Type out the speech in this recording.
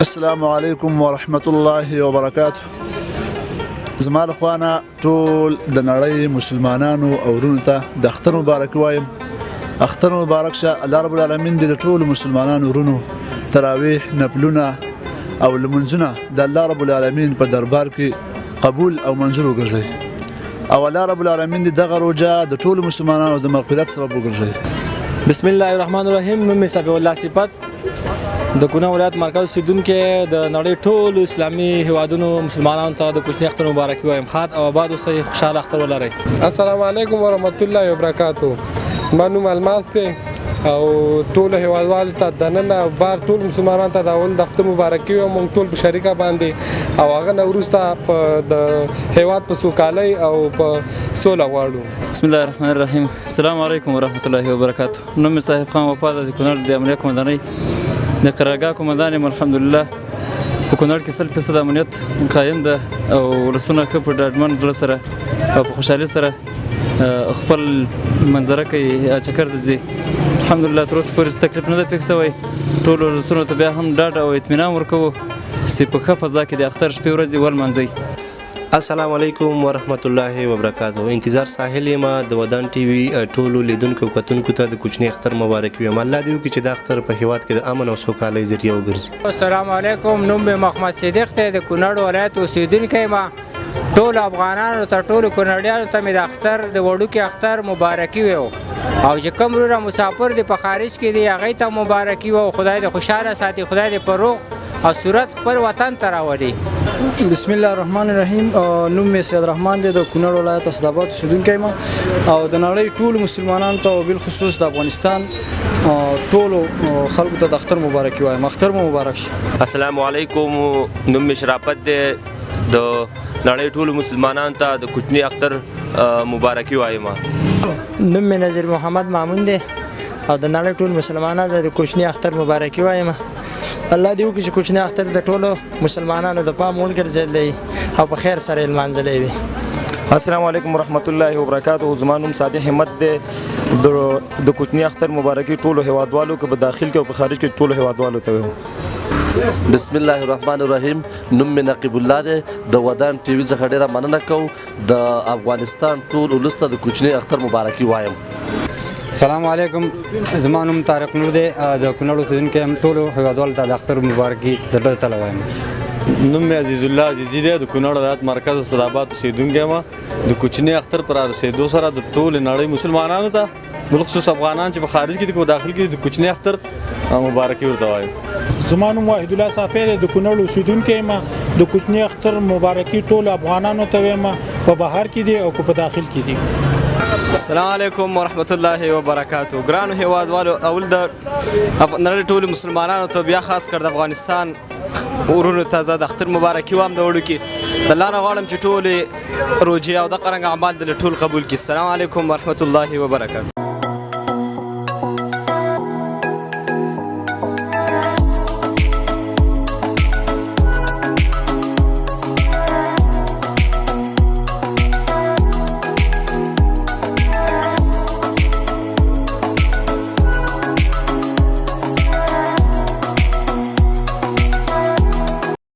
السلام علیکم ورحمت الله وبرکاته. زما له خوا نه ټول د نړۍ مسلمانانو او ورونو ته د اختر مبارک وایم. اختر مبارک شه. الله رب العالمین دې د ټولو مسلمانانو ورونو تراویح، نفلونه او لمونځونه د الله رب العالمین په دربار کې قبول او منظور وګرځي، او الله رب العالمین دې دغه روژه د ټولو مسلمانانو د مغفرت سبب وګرځي. بسم الله الرحمن الرحیم. نوم مې صفی الله صفت، د کونړ ولایت مرکز اوسیدونکی، د نړۍ ټولو اسلامي هیوادونو مسلمانانو ته د کوچني اختر مبارکي وایم. ښاد او آباد اوسئ، خوشحاله اختر ولرئ. السلام علیکم ورحمت الله وبرکاتو. ما نوم الماس دی او ټولو هیوادوالو ته دننه بار ټول مسلمانانو ته د اول د اختر مبارکي وایم. موږ ټول په شریکه باندې او هغه نه وروسته په د هیواد په سوکالۍ او په سوله غواړو. بسم الله الرحمن الرحیم. السلام علیکم ورحمت الله وبرکاتو. نوم مې صاحب خان وفا د کونړ د امنیه قومندانۍ د قرارګاه قومندان یم. الحمدلله په کونړ کې 100% امنیت قایم ده او ولسونه ښه په ډاډمن زړه سره او په خوشحالۍ سره خپل منظره کوي، چکر ته ځي. الحمدلله تر اوسه پورې تکلیف نه ده پېښ شوی. ټولو ولسونو ته بیا هم ډاډ او اطمینان ورکوو چې په ښه فضا کې د اختر شپې ورځې ولمانځئ. السلام علیکم ورحمت الله وبرکاتو. انتظار ساحل یم د ودان ټي وي ټولو لیدونکو او کتونکو ته د کوچني اختر مبارک ویم. الله دې وکړي چې د اختر په هیواد کې د امن او سوکالۍ ذریعه وګرځي. السلام علیکم. نوم مې محمد صدیق دی، د کونړ ولایت اوسیدونکی یم. ټول افغانانو ته، ټولو کونړیانو ته مې د اختر د وړوکي اختر مبارکي ویو، او چې کوم وروره مسافر دی په خارج کې دی هغوی ته مبارکي ویو. خدای دې خوشحاله ساتي، خدای دې په روغ او صورت خپل وطن ته راولي. بسم الله الرحمن الرحیم. نوم مې سید رحمان دی، د کونړ ولایت اسداباد اوسیدونکی یم او د نړۍ ټولو مسلمانانو ته او بالخصوص د افغانستان ټولو خلکو ته د اختر مبارکي وایم. اختر مو مبارک شي. السلام علیکم. نوم مې شرافت دی، د نړۍ ټولو مسلمانانو ته د کوچني اختر مبارکي وایم. نوم مې نظیر محمد مامون دی او د نړۍ ټول مسلمانانو ته د کوچني اختر مبارکي وایم. الله دې وکړي چې کوچني اختر د ټولو مسلمانانو د پام وړ ګرځېدلی او په خیر سره یې لمانځلی وي. السلام علیکم ورحمت الله وبرکاتو. زما نوم صادق همت دی. د کوچني اختر مبارکي ټولو هیوادوالو که په داخل کې او په خارج کې ټولو هیوادوالو ته ویم. بسم الله الرحمن الرحیم. نوم مې نقیب الله دی، د ودان ټي وي څخه ډیره مننه کوم. د افغانستان ټول ولس ته د کوچني اختر مبارکي وایم. السلام علیکم. زما نوم طارق نور دی، د کونړ اوسیدونکی یم. ټولو هیوادوالو ته د اختر مبارکي د زړه تله وایم. نوم مې عزیز الله عزیزي دی، د کونړ ولایت مرکز اسداباد اوسیدونکی یم. د کوچني اختر پر رسېدو سره د ټولې نړۍ مسلمانانو ته بالخصوص افغانان چې په خارج کې دي په داخل کې د کوچني اختر مبارکي ورته وایم. زما نوم وحید الله صافی دی، د کونړ اوسیدونکی یم. د کوچني اختر مبارکي ټولو افغانانو ته وایم، په بهر کې دي او په داخل کې دي. السلام علیکم ورحمت الله وبرکاتو. ګرانو هیوادوالو، اول د نړۍ ټولو مسلمانانو ته بیا خاص کر د افغانستان ورونو ته زه د اختر مبارکي وایم. د وړوکي د الله نه غواړم چې ټولې روژې او د قرنګ اعمال د ټول قبول کړي. السلام علیکم ورحمت الله وبرکاتو.